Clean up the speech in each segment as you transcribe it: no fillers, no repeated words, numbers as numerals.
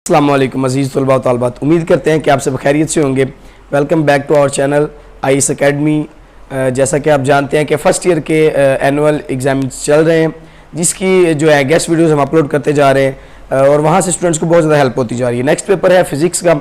अस्सलाम वालेकुम अज़ीज़ तलबा व तालिबात, उम्मीद करते हैं कि आप सब खैरियत से होंगे। Welcome back to our channel IAS academy. जैसा कि आप जानते हैं कि फ़र्स्ट ईयर के एनुअल एग्ज़ाम चल रहे हैं, जिसकी जो है गेस्ट वीडियोस हम अपलोड करते जा रहे हैं और वहाँ से स्टूडेंट्स को बहुत ज़्यादा हेल्प होती जा रही है। नेक्स्ट पेपर है फ़िज़िक्स का।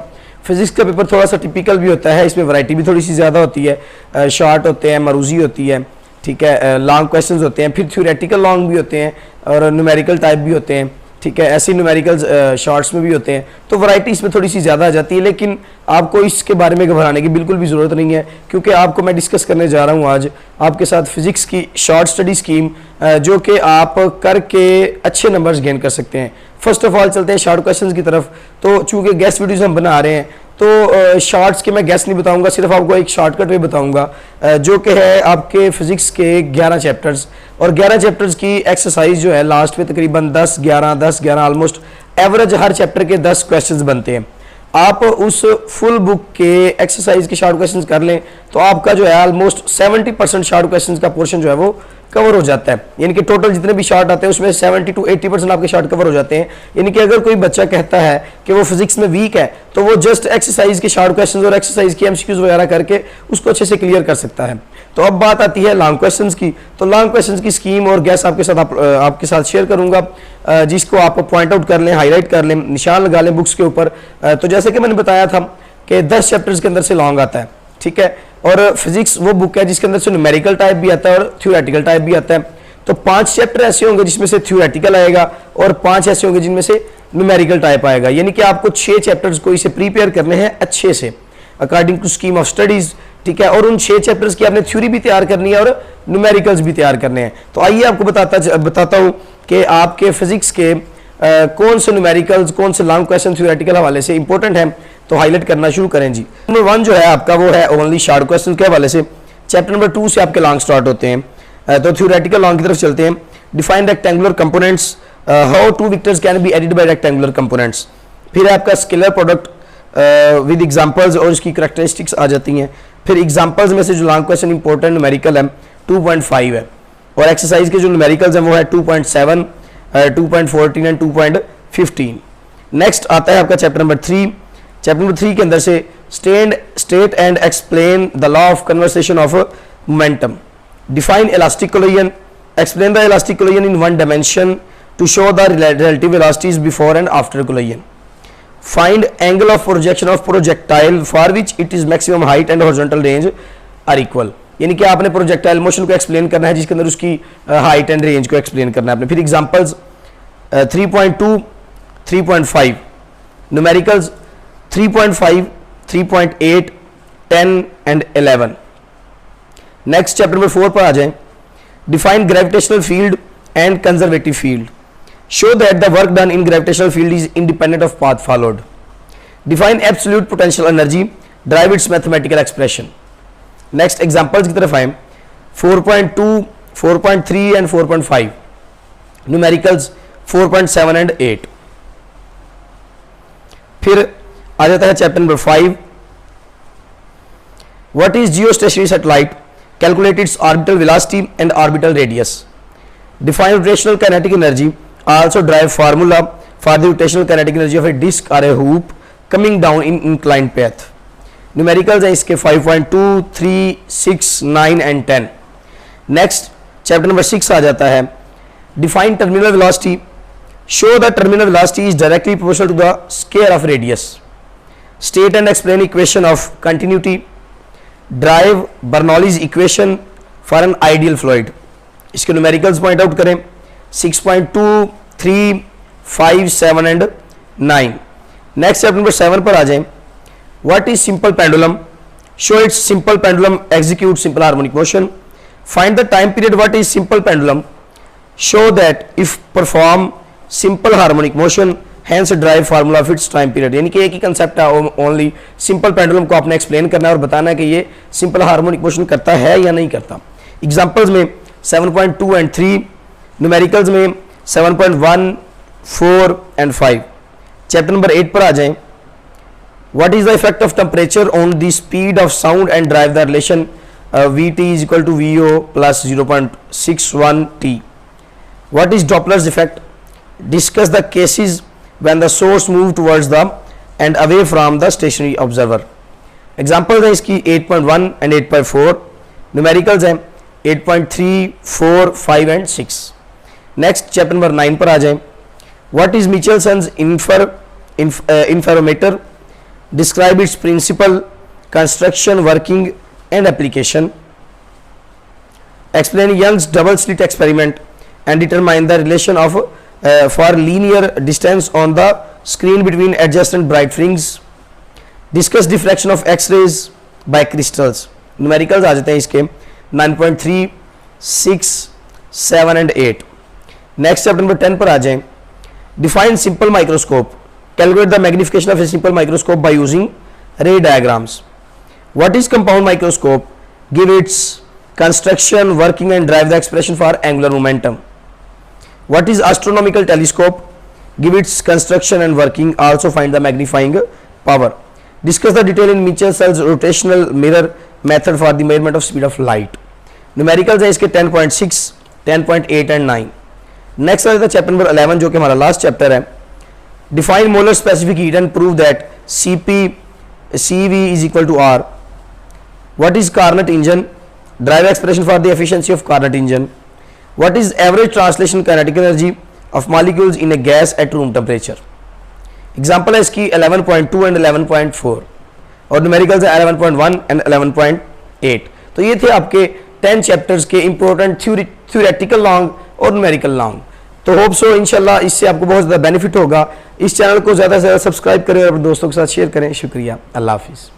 फ़िज़िक्स का पेपर थोड़ा सा टिपिकल भी होता है, इसमें वैरायटी भी थोड़ी सी ज़्यादा होती है। शॉर्ट होते हैं, मरूज़ी होती है, ठीक है, लॉन्ग क्वेश्चंस होते हैं, फिर थ्योरेटिकल लॉन्ग भी होते हैं और न्यूमेरिकल टाइप भी होते हैं, ठीक है। ऐसे न्यूमेरिकल्स शॉर्ट्स में भी होते हैं, तो वैरायटी इसमें थोड़ी सी ज़्यादा आ जाती है। लेकिन आपको इसके बारे में घबराने की बिल्कुल भी ज़रूरत नहीं है, क्योंकि आपको मैं डिस्कस करने जा रहा हूँ आज आपके साथ फ़िज़िक्स की शॉर्ट स्टडी स्कीम, जो कि आप करके अच्छे नंबर्स गेन कर सकते हैं। फर्स्ट ऑफ ऑल चलते हैं शॉर्ट क्वेश्चंस की तरफ। तो चूँकि गेस्ट वीडियोज़ हम बना रहे हैं, तो शॉर्ट्स के मैं गेस्ट नहीं बताऊंगा, सिर्फ आपको एक शॉर्टकट वे बताऊंगा, जो कि है आपके फिजिक्स के 11 चैप्टर्स और 11 चैप्टर्स की एक्सरसाइज जो है लास्ट में तकरीबन 10-11 ऑलमोस्ट एवरेज हर चैप्टर के 10 क्वेश्चंस बनते हैं। आप उस फुल बुक के एक्सरसाइज के शॉर्ट क्वेश्चंस कर लें तो आपका जो है ऑलमोस्ट 70% शॉर्ट क्वेश्चंस का पोर्शन जो है वो कवर हो जाता है। यानी कि टोटल जितने भी शॉर्ट आते हैं उसमें 70 to 80% आपके शॉर्ट कवर हो जाते हैं। यानी कि अगर कोई बच्चा कहता है कि वो फिजिक्स में वीक है, तो वो जस्ट एक्सरसाइज के शॉर्ट क्वेश्चंस और एक्सरसाइज की एमसीक्यूज वगैरह करके उसको अच्छे से क्लियर कर सकता है। तो अब बात आती है लॉन्ग क्वेश्चंस की। तो लॉन्ग क्वेश्चंस की स्कीम और गैस आपके साथ शेयर करूंगा, जिसको आप पॉइंट आउट कर लें, हाईलाइट कर लें, निशान लगा लें बुक्स के ऊपर। तो जैसे कि मैंने बताया था कि 10 चैप्टर्स के अंदर से लॉन्ग आता है, ठीक है। और फिजिक्स वो बुक है जिसके अंदर से न्यूमेरिकल टाइप भी आता है और थ्योरेटिकल टाइप भी आता है। तो 5 चैप्टर ऐसे होंगे जिसमें से थ्योरेटिकल आएगा और 5 ऐसे होंगे जिनमें से न्यूमेरिकल टाइप आएगा। यानी कि आपको 6 चैप्टर्स को इसे प्रिपेयर करने हैं अच्छे से according to scheme of studies, ठीक है। और उन 6 चैप्टर्स की आपने थ्योरी भी तैयार करनी है और न्यूमेरिकल्स भी तैयार करने हैं। तो आइए आपको बताता हूँ कि आपके फिजिक्स के कौन से न्यूमेरिकल्स, कौन से लॉन्ग क्वेश्चन थ्योरेटिकल हवाले से इंपॉर्टेंट हैं। तो हाईलाइट करना शुरू करें जी। नंबर 1 जो है आपका वो है ओनली शॉर्ट क्वेश्चन के हवाले से। चैप्टर नंबर 2 से आपके लॉन्ग स्टार्ट होते हैं। तो थ्योरेटिकल लॉन्ग की तरफ चलते हैं। Define rectangular components, how 2 vectors can be added bye rectangular components. फिर आपका स्केलर प्रोडक्ट विद एग्जांपल्स और इसकी करैक्टरिस्टिक्स आ जाती हैं। फिर एग्जांपल्स में से जो लॉन्ग क्वेश्चन इंपॉर्टेंट न्यूमेरिकल है 2.5 है और एक्सरसाइज के जो न्यूमेरिकल्स हैं वो है 2.7, 2.14 एंड 2.15। नेक्स्ट आता है आपका चैप्टर नंबर 3। चैप्टर नंबर 3 के अंदर से state and explain the law of conversation of momentum. Define elastic collision. Explain the elastic collision in one dimension to show the relative velocities before and after collision. Find angle of projection of projectile for which it is maximum height and horizontal range are equal. यानी कि आपने projectile motion को explain करना है जिसके अंदर उसकी height and range को एक्सप्लेन करना है आपने। फिर examples 3.2, 3.5, numericals 3.5, 3.8, 10 and 11। Next chapter number 4 पर आ जाएं। Define gravitational field and conservative field. Show that the work done in gravitational field is independent of path followed. Define absolute potential energy, drive it's mathematical expression. Next examples की तरफ आए। 4.2, 4.3 and 4.5, numericals 4.7 and 8। फिर आ जाता है chapter number 5। What is geostationary satellite, calculate its orbital velocity and orbital radius. Define rotational kinetic energy, also drive formula for the rotational kinetic energy of a disk or a hoop coming down in inclined path. Numericals है इसके 5.2, 3, 6, 9 and 10. Next chapter number 6 आ जाता है। Define terminal velocity. Show that terminal velocity is directly proportional to the square of radius. State and explain equation of continuity. Drive Bernoulli's equation for an ideal fluid. इसके numericals point out करें 6.2, 3, 5, 7 and 9। Next chapter number 7 पर आ जाएं। What is simple pendulum, show its simple pendulum execute simple harmonic motion. Find the time period what is simple pendulum, show that if perform simple harmonic motion hence drive formula of its time period. यानी कि एक ही concept है, only simple pendulum को आपने explain करना है और बताना है कि ये सिंपल हार्मोनिक मोशन करता है या नहीं करता। एग्जांपल्स में 7.2 एंड 3, न्यूमेरिकल्स में 7.1, 4 एंड 5। चैप्टर नंबर 8 पर आ जाएं। What is the effect of temperature on the speed of sound and drive the relation Vt is equal to Vo plus 0.61 T। What is Doppler's effect, discuss the cases when the source move towards the and away from the stationary observer. Examples हैं इसकी 8.1 and 8.4, numericals हैं 8.3, 4, 5 and 6. Next chapter number 9 पर आ जाएं. What is Michelson's interferometer, describe its principle, construction, working and application. Explain Young's double slit experiment and determine the relation of for linear distance on the screen between adjacent bright rings. Discuss diffraction of X-rays by crystals. Numericals आ जाते हैं इसके 9.3, 6, 7 and 8. Next chapter number 10 पर आ जाएं. Define simple microscope. Calculate the magnification of a simple microscope by using ray diagrams. What is compound microscope? Give its construction, working and drive the expression for angular momentum. What is astronomical telescope? Give its construction and working, also find the magnifying power. Discuss the detail in Michel's rotational mirror method for the measurement of speed of light. Numericals है इसके 10.6, 10.8 and 9. Next है chapter number 11 जो कि हमारा last chapter है. Define molar specific heat and prove that CV is equal to R. What is Carnot engine? Drive expression for the efficiency of Carnot engine. What is average translation kinetic energy of molecules in a gas at room temperature? Example है इसकी 11.2 and 11.4 और numericals है 11.1 and 11.8. तो ये थे आपके 10 chapters के important theoretical long और न्यूमेरिकल लॉन्ग. तो होप सो इंशाल्लाह इससे आपको बहुत ज़्यादा बेनिफिट होगा. इस चैनल को ज़्यादा से ज़्यादा सब्सक्राइब करें और अपने दोस्तों के साथ शेयर करें. शुक्रिया. अल्लाह हाफिज़.